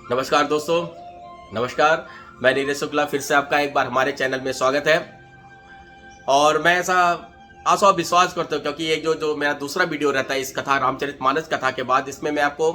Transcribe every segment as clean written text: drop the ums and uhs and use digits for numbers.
नमस्कार दोस्तों, नमस्कार। मैं नीरज शुक्ला, फिर से आपका एक बार हमारे चैनल में स्वागत है। और मैं ऐसा आशा और विश्वास करता हूँ, क्योंकि ये जो मेरा दूसरा वीडियो रहता है इस कथा रामचरितमानस कथा के बाद, इसमें मैं आपको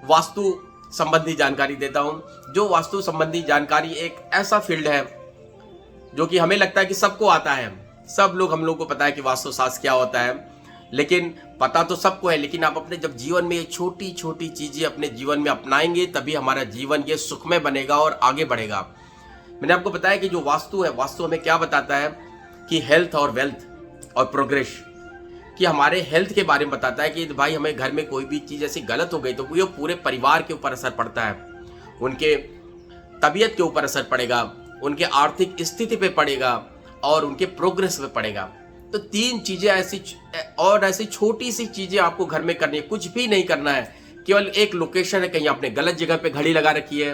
वास्तु संबंधी जानकारी देता हूँ। जो वास्तु संबंधी जानकारी एक ऐसा फील्ड है जो कि हमें लगता है कि सबको आता है, हम लोग को पता है कि वास्तुशास्त्र क्या होता है, लेकिन पता तो सबको है। लेकिन आप अपने जब जीवन में ये छोटी छोटी चीजें अपने जीवन में अपनाएंगे, तभी हमारा जीवन ये सुखमय बनेगा और आगे बढ़ेगा। मैंने आपको बताया कि जो वास्तु है, वास्तु हमें क्या बताता है कि हेल्थ और वेल्थ और प्रोग्रेस, कि हमारे हेल्थ के बारे में बताता है कि भाई हमें घर में कोई भी चीज ऐसी गलत हो गई तो वो पूरे परिवार के ऊपर असर पड़ता है, उनके तबीयत के ऊपर असर पड़ेगा, उनके आर्थिक स्थिति पे पड़ेगा और उनके प्रोग्रेस पे पड़ेगा। तो तीन चीजें ऐसी छोटी सी चीजें आपको घर में करनी है, कुछ भी नहीं करना है। केवल एक लोकेशन है, कहीं आपने गलत जगह पे घड़ी लगा रखी है,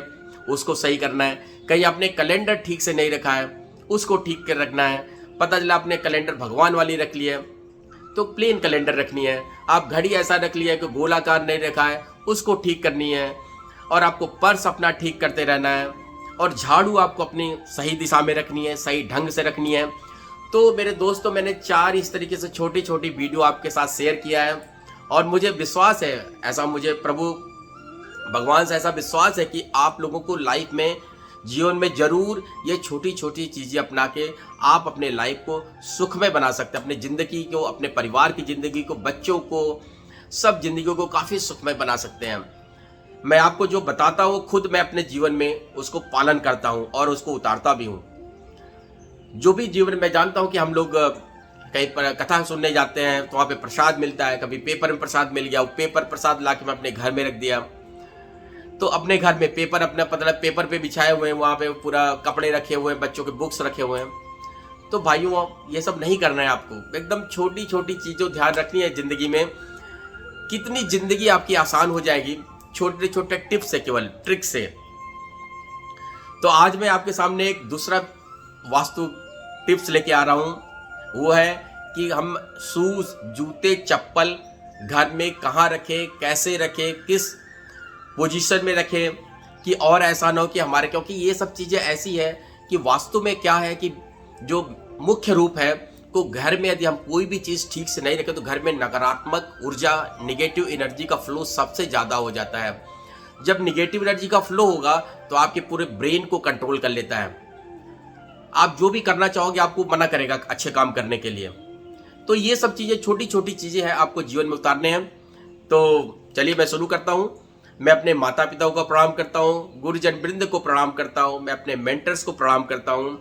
उसको सही करना है। कहीं आपने कैलेंडर ठीक से नहीं रखा है, उसको ठीक कर रखना है। पता चला आपने कैलेंडर भगवान वाली रख ली है, तो प्लेन कैलेंडर रखनी है। आप घड़ी ऐसा रख लिया है कि गोलाकार नहीं रखा है, उसको ठीक करनी है। और आपको पर्स अपना ठीक करते रहना है, और झाड़ू आपको अपनी सही दिशा में रखनी है, सही ढंग से रखनी है। तो मेरे दोस्तों, मैंने 4 इस तरीके से छोटी छोटी वीडियो आपके साथ शेयर किया है, और मुझे विश्वास है, ऐसा मुझे प्रभु भगवान से ऐसा विश्वास है कि आप लोगों को लाइफ में, जीवन में जरूर ये छोटी छोटी चीजें अपना के आप अपने लाइफ को सुखमय बना सकते हैं, अपनी जिंदगी को, अपने परिवार की जिंदगी को, बच्चों को, सब जिंदगियों को काफी सुखमय बना सकते हैं। मैं आपको जो बताता हूँ, खुद मैं अपने जीवन में उसको पालन करता हूँ और उसको उतारता भी हूँ। जो भी जीवन में जानता हूँ कि हम लोग कहीं पर कथा सुनने जाते हैं तो वहाँ पे प्रसाद मिलता है, कभी पेपर में प्रसाद मिल गया, वो पेपर प्रसाद ला के मैं अपने घर में रख दिया। तो अपने घर में पेपर, अपने मतलब पेपर पे बिछाए हुए हैं, वहाँ पे पूरा कपड़े रखे हुए हैं, बच्चों के बुक्स रखे हुए हैं। तो भाइयों, ये सब नहीं करना है आपको। एकदम छोटी छोटी चीज़ों ध्यान रखनी है जिंदगी में, कितनी जिंदगी आपकी आसान हो जाएगी छोटे छोटे टिप्स से, केवल ट्रिक से। तो आज मैं आपके सामने एक दूसरा वास्तु टिप्स लेके आ रहा हूं। वो है कि हम शूज, जूते, चप्पल घर में कहाँ रखें, कैसे रखें, किस पोजीशन में रखें, कि और ऐसा ना हो कि हमारे, क्योंकि ये सब चीज़ें ऐसी है कि वास्तु में क्या है कि जो मुख्य रूप है को घर में यदि हम कोई भी चीज़ ठीक से नहीं रखें तो घर में नकारात्मक ऊर्जा, निगेटिव एनर्जी का फ्लो सबसे ज़्यादा हो जाता है। जब निगेटिव एनर्जी का फ्लो होगा तो आपके पूरे ब्रेन को कंट्रोल कर लेता है। आप जो भी करना चाहोगे आपको मना करेगा अच्छे काम करने के लिए। तो ये सब चीज़ें, छोटी छोटी चीज़ें हैं, आपको जीवन में उतारने हैं। तो चलिए मैं शुरू करता हूँ। मैं अपने माता पिता को प्रणाम करता हूँ, गुरुजन वृंद को प्रणाम करता हूँ, मैं अपने मेंटर्स को प्रणाम करता हूँ।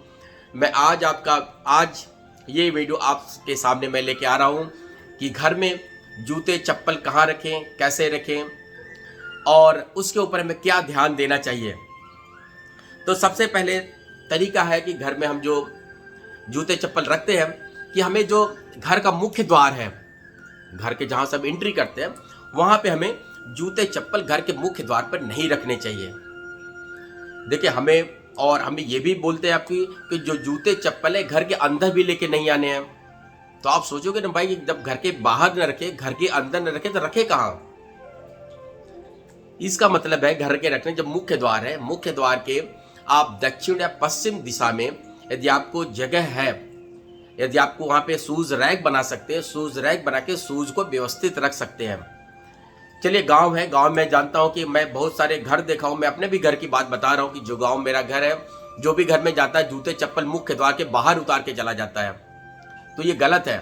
मैं आज ये वीडियो आपके सामने मैं लेके आ रहा हूँ कि घर में जूते चप्पल कहाँ रखें, कैसे रखें, और उसके ऊपर हमें क्या ध्यान देना चाहिए। तो सबसे पहले तरीका है कि घर में हम जो जूते चप्पल रखते हैं, कि हमें जो घर का मुख्य द्वार है, घर के जहाँ सब एंट्री करते हैं, वहाँ पे हमें जूते चप्पल घर के मुख्य द्वार पर नहीं रखने चाहिए। देखिए, हम ये भी बोलते हैं आपकी कि जो जूते चप्पल है घर के अंदर भी लेके नहीं आने हैं। तो आप सोचोगे ना भाई, जब घर के बाहर न रखे, घर के अंदर न रखे, तो रखे कहाँ? इसका मतलब है घर के रखने, जब मुख्य द्वार है, मुख्य द्वार के आप दक्षिण या पश्चिम दिशा में यदि आपको जगह है, यदि आपको वहां पे शूज रैक बना सकते हैं, शूज रैक बना के शूज को व्यवस्थित रख सकते हैं। चलिए, गांव है, गांव में जानता हूं कि मैं बहुत सारे घर देखा हूं, मैं अपने भी घर की बात बता रहा हूं कि जो गांव मेरा घर है, जो भी घर में जाता है जूते चप्पल मुख्य द्वार के बाहर उतार के चला जाता है। तो ये गलत है।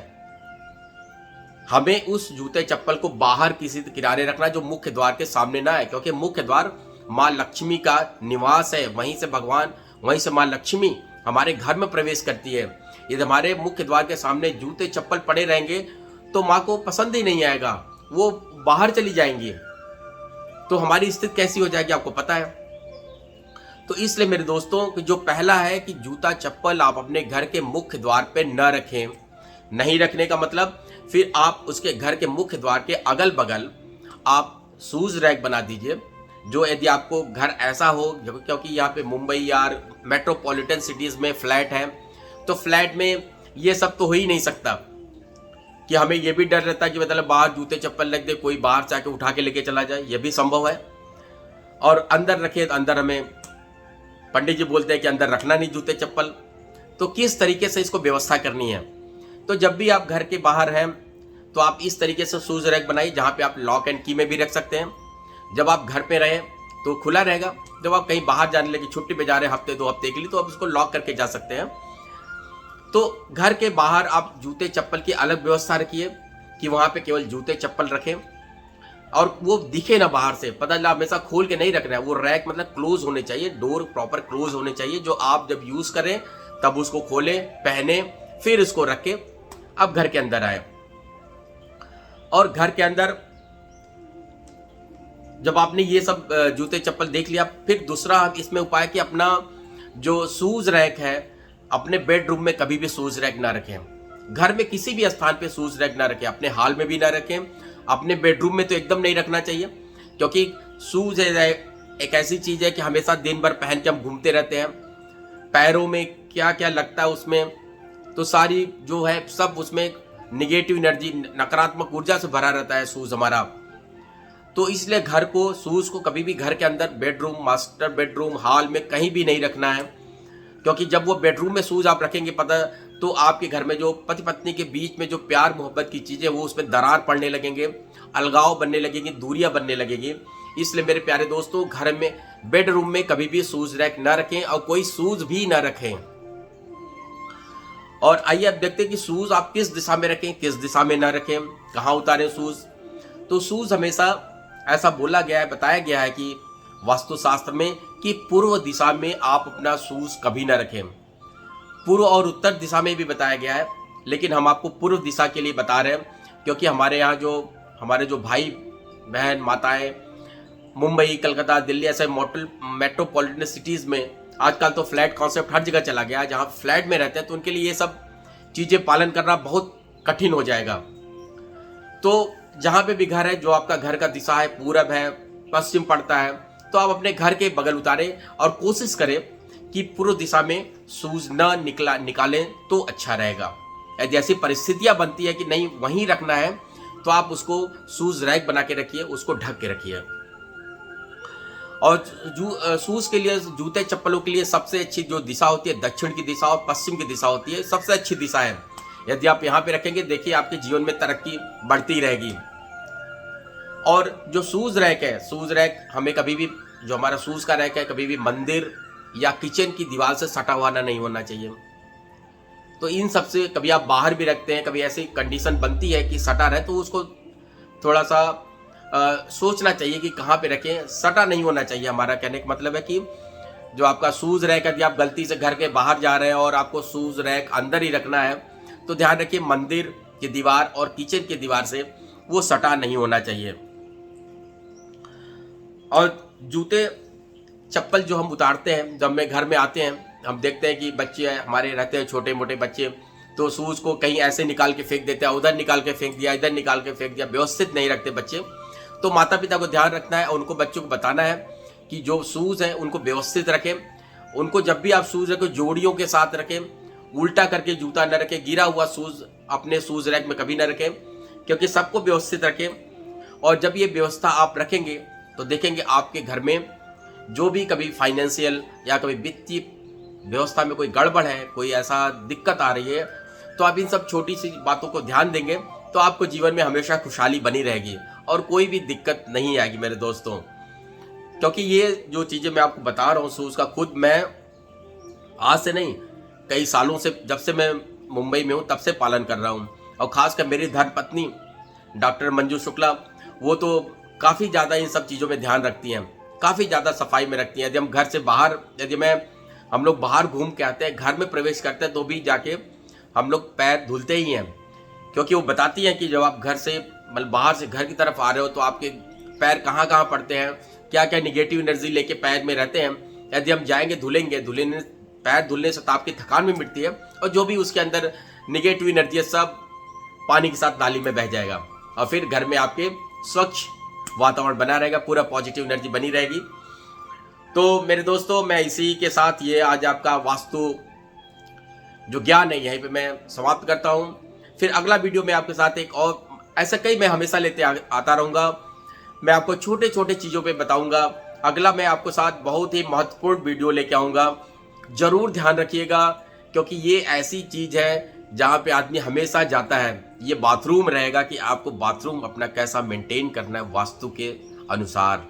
हमें उस जूते चप्पल को बाहर किसी किनारे रखना, जो मुख्य द्वार के सामने ना है, क्योंकि मुख्य द्वार माँ लक्ष्मी का निवास है। वहीं से माँ लक्ष्मी हमारे घर में प्रवेश करती है। यदि हमारे मुख्य द्वार के सामने जूते चप्पल पड़े रहेंगे तो माँ को पसंद ही नहीं आएगा, वो बाहर चली जाएंगी। तो हमारी स्थिति कैसी हो जाएगी आपको पता है। तो इसलिए मेरे दोस्तों, जो पहला है कि जूता चप्पल आप अपने घर के मुख्य द्वार पे न रखें। नहीं रखने का मतलब, फिर आप उसके घर के मुख्य द्वार के अगल बगल आप शूज रैक बना दीजिए। जो यदि आपको घर ऐसा हो, क्योंकि यहाँ पे मुंबई या मेट्रोपॉलिटन सिटीज में फ्लैट है, तो फ्लैट में ये सब तो हो ही नहीं सकता कि हमें ये भी डर रहता है कि मतलब बाहर जूते चप्पल लग दे, कोई बाहर से आके उठा के लेके चला जाए, ये भी संभव है। और अंदर रखे तो अंदर हमें पंडित जी बोलते हैं कि अंदर रखना नहीं जूते चप्पल। तो किस तरीके से इसको व्यवस्था करनी है, तो जब भी आप घर के बाहर हैं तो आप इस तरीके से शूज रैक बनाइए जहाँ पे आप लॉक एंड की में भी रख सकते हैं। जब आप घर पे रहें तो खुला रहेगा, जब आप कहीं बाहर जाने लगे, छुट्टी पे जा रहे हैं हफ्ते 2 हफ्ते के लिए, तो आप उसको लॉक करके जा सकते हैं। तो घर के बाहर आप जूते चप्पल की अलग व्यवस्था रखिए कि वहाँ पे केवल जूते चप्पल रखें और वो दिखे ना बाहर से, पता चला हमेशा खोल के नहीं रखना है। वो रैक मतलब क्लोज होने चाहिए, डोर प्रॉपर क्लोज होने चाहिए, जो आप जब यूज करें तब उसको खोलें, पहने, फिर उसको रख के अब घर के अंदर आए। और घर के अंदर जब आपने ये सब जूते चप्पल देख लिया, फिर दूसरा इसमें उपाय कि अपना जो शूज रैक है, अपने बेडरूम में कभी भी शूज रैक ना रखें। घर में किसी भी स्थान पे शूज रैक ना रखें, अपने हॉल में भी ना रखें, अपने बेडरूम में तो एकदम नहीं रखना चाहिए, क्योंकि शूज एक ऐसी चीज है कि हमेशा दिन भर पहन के हम घूमते रहते हैं। पैरों में क्या क्या लगता है उसमें, तो सारी जो है सब उसमें निगेटिव एनर्जी, नकारात्मक ऊर्जा से भरा रहता है शूज हमारा। तो इसलिए घर को, शूज को कभी भी घर के अंदर, बेडरूम, मास्टर बेडरूम, हॉल में कहीं भी नहीं रखना है, क्योंकि जब वो बेडरूम में शूज आप रखेंगे पता, तो आपके घर में जो पति पत्नी के बीच में जो प्यार मोहब्बत की चीजें वो उसमें दरार पड़ने लगेंगे, अलगाव बनने लगेंगी, दूरियां बनने लगेंगी। इसलिए मेरे प्यारे दोस्तों, घर में, बेडरूम में कभी भी शूज रैक ना रखें और कोई शूज भी ना रखें। और आइए अब देखते हैं कि शूज आप किस दिशा में रखें, किस दिशा में ना रखें, कहाँ उतारें शूज। तो शूज हमेशा ऐसा बोला गया है, बताया गया है कि वास्तुशास्त्र में कि पूर्व दिशा में आप अपना शूज कभी ना रखें। पूर्व और उत्तर दिशा में भी बताया गया है, लेकिन हम आपको पूर्व दिशा के लिए बता रहे हैं, क्योंकि हमारे यहाँ हमारे जो भाई बहन माताएं मुंबई, कलकत्ता, दिल्ली ऐसे मेट्रोपॉलिटन सिटीज में आजकल तो फ्लैट कॉन्सेप्ट हर जगह चला गया है, जहाँ फ्लैट में रहते हैं, तो उनके लिए ये सब चीजें पालन करना बहुत कठिन हो जाएगा। तो जहाँ पे भी घर है, जो आपका घर का दिशा है, पूरब है, पश्चिम पड़ता है, तो आप अपने घर के बगल उतारें और कोशिश करें कि पूर्व दिशा में शूज न निकालें तो अच्छा रहेगा। यदि ऐसी परिस्थितियां बनती है कि नहीं वहीं रखना है, तो आप उसको शूज रैक बना के रखिए, उसको ढक के रखिए। और शूज के लिए, जूते चप्पलों के लिए सबसे अच्छी जो दिशा होती है, दक्षिण की दिशा और पश्चिम की दिशा होती है, सबसे अच्छी दिशा है। यदि आप यहाँ पे रखेंगे, देखिए आपके जीवन में तरक्की बढ़ती रहेगी। और जो शूज रैक है, शूज रैक हमें कभी भी, जो हमारा शूज का रैक है, कभी भी मंदिर या किचन की दीवार से सटा हुआ नहीं होना चाहिए। तो इन सब से, कभी आप बाहर भी रखते हैं, कभी ऐसी कंडीशन बनती है कि सटा रहे, तो उसको थोड़ा सा सोचना चाहिए कि कहाँ पे रखें। सटा नहीं होना चाहिए। हमारा कहने का मतलब है कि जो आपका शूज रैक, यदि आप गलती से घर के बाहर जा रहे हैं और आपको शूज रैक अंदर ही रखना है, तो ध्यान रखिए मंदिर की दीवार और किचन की दीवार से वो सटा नहीं होना चाहिए। और जूते चप्पल जो हम उतारते हैं, जब मैं घर में आते हैं, हम देखते हैं कि बच्चे हमारे रहते हैं, छोटे मोटे बच्चे, तो शूज को कहीं ऐसे निकाल के फेंक देते हैं, उधर निकाल के फेंक दिया, इधर निकाल के फेंक दिया, व्यवस्थित नहीं रखते बच्चे। तो माता पिता को ध्यान रखना है और उनको, बच्चों को बताना है कि जो शूज है उनको व्यवस्थित रखें। उनको जब भी आप शूज रखें, जोड़ियों के साथ रखें, उल्टा करके जूता न रखें, गिरा हुआ शूज अपने शूज रैक में कभी न रखें, क्योंकि सबको व्यवस्थित रखें। और जब ये व्यवस्था आप रखेंगे तो देखेंगे आपके घर में जो भी कभी फाइनेंशियल या कभी वित्तीय व्यवस्था में कोई गड़बड़ है, कोई ऐसा दिक्कत आ रही है, तो आप इन सब छोटी सी बातों को ध्यान देंगे तो आपको जीवन में हमेशा खुशहाली बनी रहेगी और कोई भी दिक्कत नहीं आएगी मेरे दोस्तों। क्योंकि ये जो चीज़ें मैं आपको बता रहा हूँ शूज़ का, खुद मैं आज से नहीं, कई सालों से, जब से मैं मुंबई में हूँ तब से पालन कर रहा हूँ। और खासकर मेरी धर्मपत्नी डॉक्टर मंजू शुक्ला, वो तो काफ़ी ज़्यादा इन सब चीज़ों में ध्यान रखती हैं, काफ़ी ज़्यादा सफाई में रखती हैं। यदि हम घर से बाहर, हम लोग बाहर घूम के आते हैं, घर में प्रवेश करते हैं, तो भी जाके हम लोग पैर धुलते ही हैं, क्योंकि वो बताती हैं कि जब आप घर से, मतलब बाहर से घर की तरफ आ रहे हो, तो आपके पैर कहाँ कहाँ पड़ते हैं, क्या क्या निगेटिव एनर्जी लेके पैर में रहते हैं। यदि हम जाएंगे, धुलेंगे, पैर धुलने से तो आपकी थकान भी मिटती है और जो भी उसके अंदर निगेटिव एनर्जी है सब पानी के साथ नाली में बह जाएगा और फिर घर में आपके स्वच्छ वातावरण बना रहेगा, पूरा पॉजिटिव एनर्जी बनी रहेगी। तो मेरे दोस्तों, मैं इसी के साथ ये आज आपका वास्तु जो ज्ञान है यहीं पे मैं समाप्त करता हूँ। फिर अगला वीडियो में आपके साथ एक और, ऐसा कई मैं हमेशा लेते आता रहूँगा। मैं आपको छोटे छोटे चीज़ों पे बताऊँगा अगला मैं आपको साथ बहुत ही महत्वपूर्ण वीडियो लेके आऊँगा। ज़रूर ध्यान रखिएगा, क्योंकि ये ऐसी चीज़ है जहाँ पे आदमी हमेशा जाता है। ये बाथरूम रहेगा कि आपको बाथरूम अपना कैसा मेंटेन करना है वास्तु के अनुसार।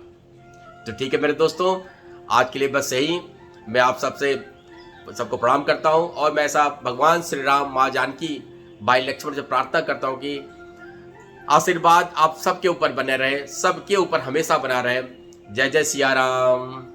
तो ठीक है मेरे दोस्तों, आज के लिए बस यही। मैं आप सबको प्रणाम करता हूँ और मैं ऐसा भगवान श्री राम, माँ जानकी, भाई लक्ष्मण से प्रार्थना करता हूँ कि आशीर्वाद आप सबके ऊपर बने रहे, सबके ऊपर हमेशा बना रहे। जय जय सिया राम।